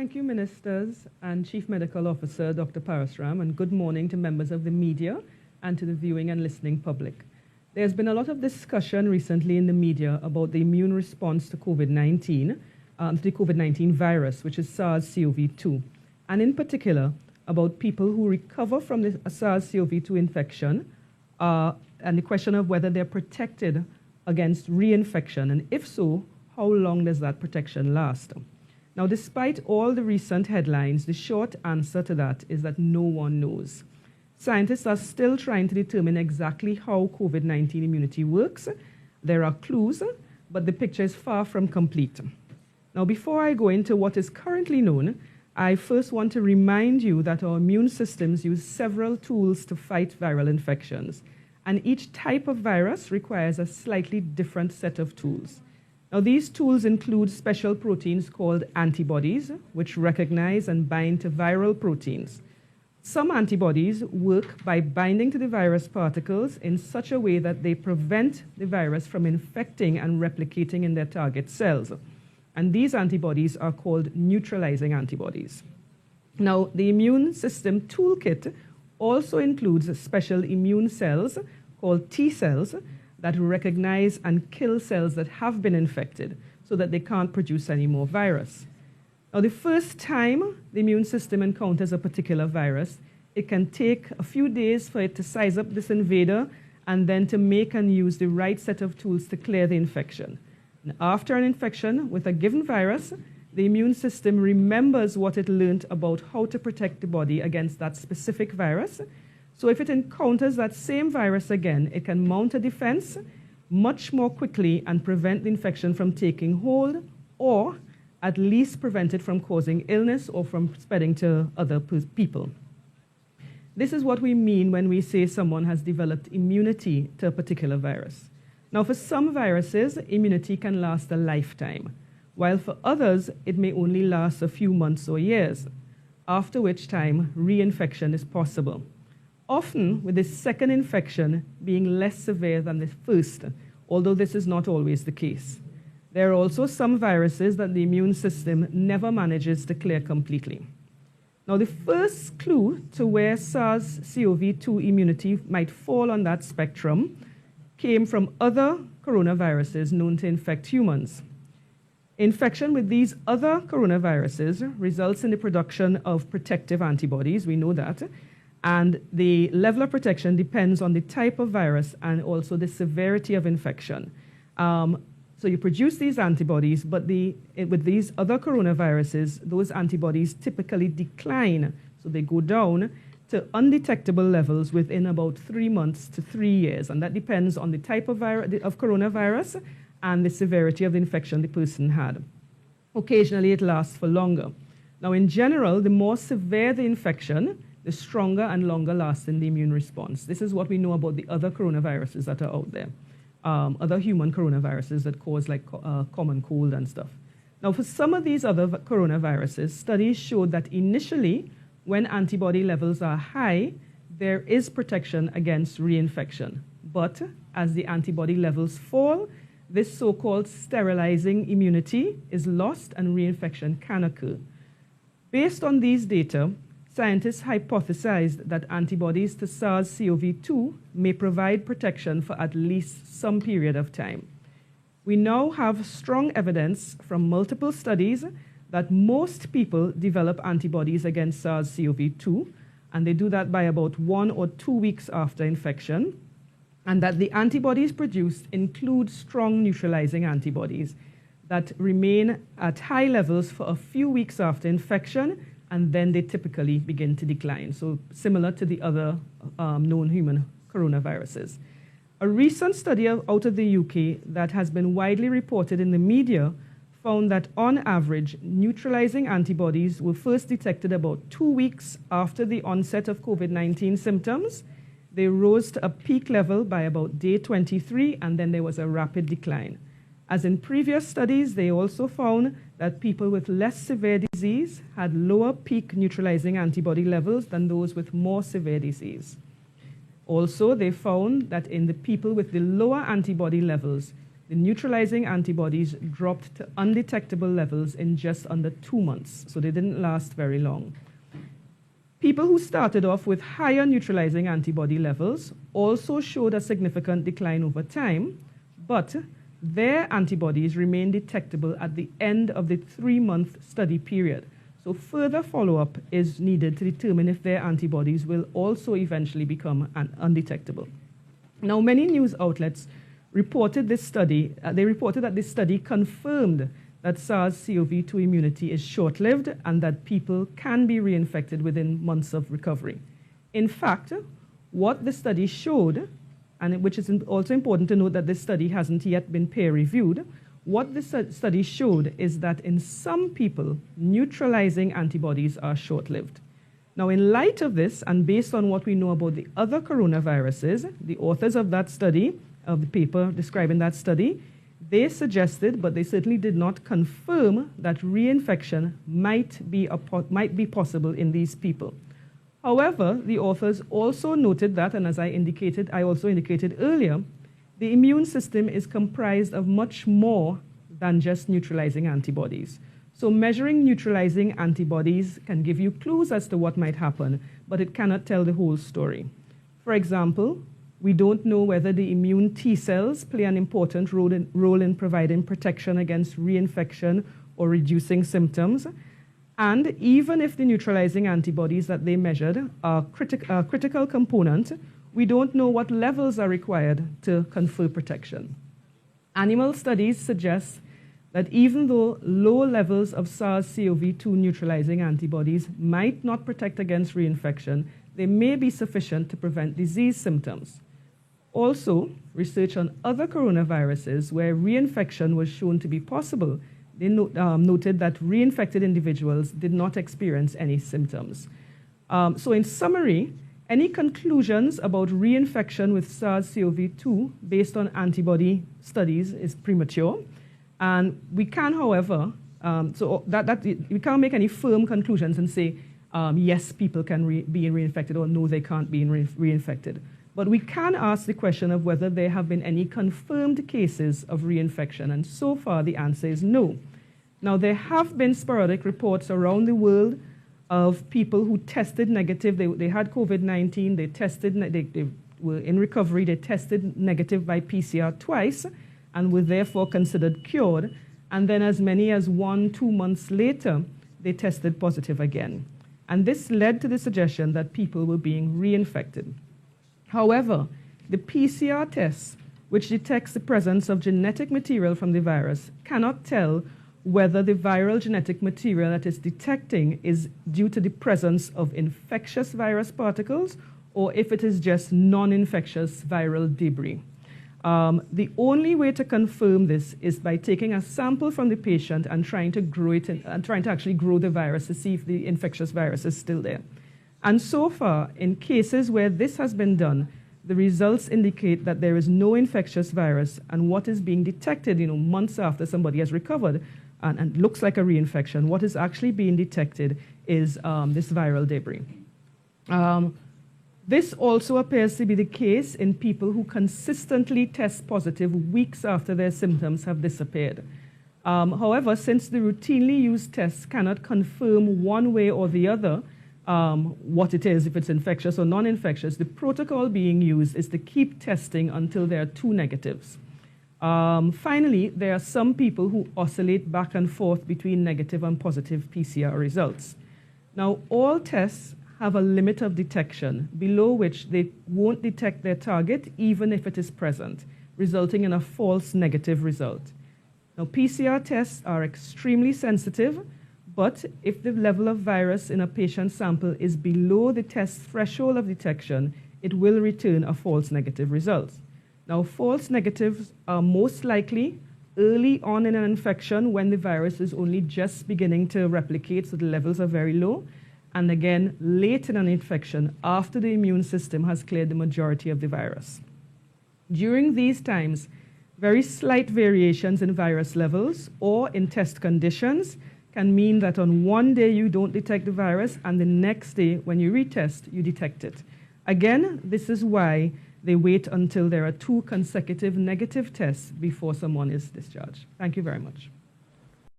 Thank you, Ministers and Chief Medical Officer, Dr. Parasram, and good morning to members of the media and to the viewing and listening public. There's been a lot of discussion recently in the media about the immune response to COVID-19, the COVID-19 virus, which is SARS-CoV-2, and in particular about people who recover from the SARS-CoV-2 infection and the question of whether they're protected against reinfection, and if so, how long does that protection last? Now, despite all the recent headlines, the short answer to that is that no one knows. Scientists are still trying to determine exactly how COVID-19 immunity works. There are clues, but the picture is far from complete. Now, before I go into what is currently known, I first want to remind you that our immune systems use several tools to fight viral infections, and each type of virus requires a slightly different set of tools. Now, these tools include special proteins called antibodies, which recognize and bind to viral proteins. Some antibodies work by binding to the virus particles in such a way that they prevent the virus from infecting and replicating in their target cells. And these antibodies are called neutralizing antibodies. Now, the immune system toolkit also includes special immune cells called T cells that recognize and kill cells that have been infected so that they can't produce any more virus. Now, the first time the immune system encounters a particular virus, it can take a few days for it to size up this invader and then to make and use the right set of tools to clear the infection. And after an infection with a given virus, the immune system remembers what it learned about how to protect the body against that specific virus. So if it encounters that same virus again, it can mount a defense much more quickly and prevent the infection from taking hold, or at least prevent it from causing illness or from spreading to other people. This is what we mean when we say someone has developed immunity to a particular virus. Now, for some viruses, immunity can last a lifetime, while for others, it may only last a few months or years, after which time reinfection is possible. Often with the second infection being less severe than the first, although this is not always the case. There are also some viruses that the immune system never manages to clear completely. Now, the first clue to where SARS-CoV-2 immunity might fall on that spectrum came from other coronaviruses known to infect humans. Infection with these other coronaviruses results in the production of protective antibodies, we know that, and the level of protection depends on the type of virus and also the severity of infection. So you produce these antibodies, but with these other coronaviruses, those antibodies typically decline, so they go down to undetectable levels within about 3 months to 3 years, and that depends on the type of coronavirus and the severity of the infection the person had. Occasionally, it lasts for longer. Now, in general, the more severe the infection, the stronger and longer lasting the immune response. This is what we know about the other coronaviruses that are out there, other human coronaviruses that cause like common cold and stuff. Now, for some of these other coronaviruses, studies showed that initially, when antibody levels are high, there is protection against reinfection. But as the antibody levels fall, this so-called sterilizing immunity is lost and reinfection can occur. Based on these data, scientists hypothesized that antibodies to SARS-CoV-2 may provide protection for at least some period of time. We now have strong evidence from multiple studies that most people develop antibodies against SARS-CoV-2, and they do that by about 1 or 2 weeks after infection, and that the antibodies produced include strong neutralizing antibodies that remain at high levels for a few weeks after infection, and then they typically begin to decline, so similar to the other known human coronaviruses. A recent study out of the UK that has been widely reported in the media found that on average, neutralizing antibodies were first detected about 2 weeks after the onset of COVID-19 symptoms. They rose to a peak level by about day 23, and then there was a rapid decline. As in previous studies, they also found that people with less severe disease had lower peak neutralizing antibody levels than those with more severe disease. Also, they found that in the people with the lower antibody levels, the neutralizing antibodies dropped to undetectable levels in just under 2 months, so they didn't last very long. People who started off with higher neutralizing antibody levels also showed a significant decline over time, but their antibodies remained detectable at the end of the 3-month study period. So further follow-up is needed to determine if their antibodies will also eventually become undetectable. Now, many news outlets reported this study. They reported that this study confirmed that SARS-CoV-2 immunity is short-lived and that people can be reinfected within months of recovery. In fact, what the study showed, and which is also important to note that this study hasn't yet been peer-reviewed, what the study showed is that in some people, neutralizing antibodies are short-lived. Now, in light of this, and based on what we know about the other coronaviruses, the authors of that study, of the paper describing that study, they suggested, but they certainly did not confirm, that reinfection might be possible in these people. However, the authors also noted that, and as I also indicated earlier, the immune system is comprised of much more than just neutralizing antibodies. So measuring neutralizing antibodies can give you clues as to what might happen, but it cannot tell the whole story. For example, we don't know whether the immune T cells play an important role in providing protection against reinfection or reducing symptoms. And even if the neutralizing antibodies that they measured are a critical component, we don't know what levels are required to confer protection. Animal studies suggest that even though low levels of SARS-CoV-2 neutralizing antibodies might not protect against reinfection, they may be sufficient to prevent disease symptoms. Also, research on other coronaviruses where reinfection was shown to be possible, they noted that reinfected individuals did not experience any symptoms. So in summary, any conclusions about reinfection with SARS-CoV-2 based on antibody studies is premature. And we can, however, we can't make any firm conclusions and say, yes, people can be reinfected, or no, they can't be reinfected. But we can ask the question of whether there have been any confirmed cases of reinfection, and so far the answer is no. Now, there have been sporadic reports around the world of people who tested negative. They had COVID-19, they were in recovery, they tested negative by PCR twice, and were therefore considered cured. And then as many as 1-2 months later, they tested positive again. And this led to the suggestion that people were being reinfected. However, the PCR test, which detects the presence of genetic material from the virus, cannot tell whether the viral genetic material that it's detecting is due to the presence of infectious virus particles or if it is just non-infectious viral debris. The only way to confirm this is by taking a sample from the patient and trying to grow it and trying to actually grow the virus to see if the infectious virus is still there. And so far, in cases where this has been done, the results indicate that there is no infectious virus, and what is being detected, months after somebody has recovered and looks like a reinfection, what is actually being detected is this viral debris. This also appears to be the case in people who consistently test positive weeks after their symptoms have disappeared. However, since the routinely used tests cannot confirm one way or the other what it is, if it's infectious or non-infectious, the protocol being used is to keep testing until there are 2 negatives. Finally, there are some people who oscillate back and forth between negative and positive PCR results. Now, all tests have a limit of detection, below which they won't detect their target even if it is present, resulting in a false negative result. Now, PCR tests are extremely sensitive, but if the level of virus in a patient sample is below the test threshold of detection, it will return a false negative result. Now, false negatives are most likely early on in an infection when the virus is only just beginning to replicate, so the levels are very low, and again, late in an infection after the immune system has cleared the majority of the virus. During these times, very slight variations in virus levels or in test conditions can mean that on one day you don't detect the virus and the next day when you retest, you detect it. Again, this is why they wait until there are 2 consecutive negative tests before someone is discharged. Thank you very much.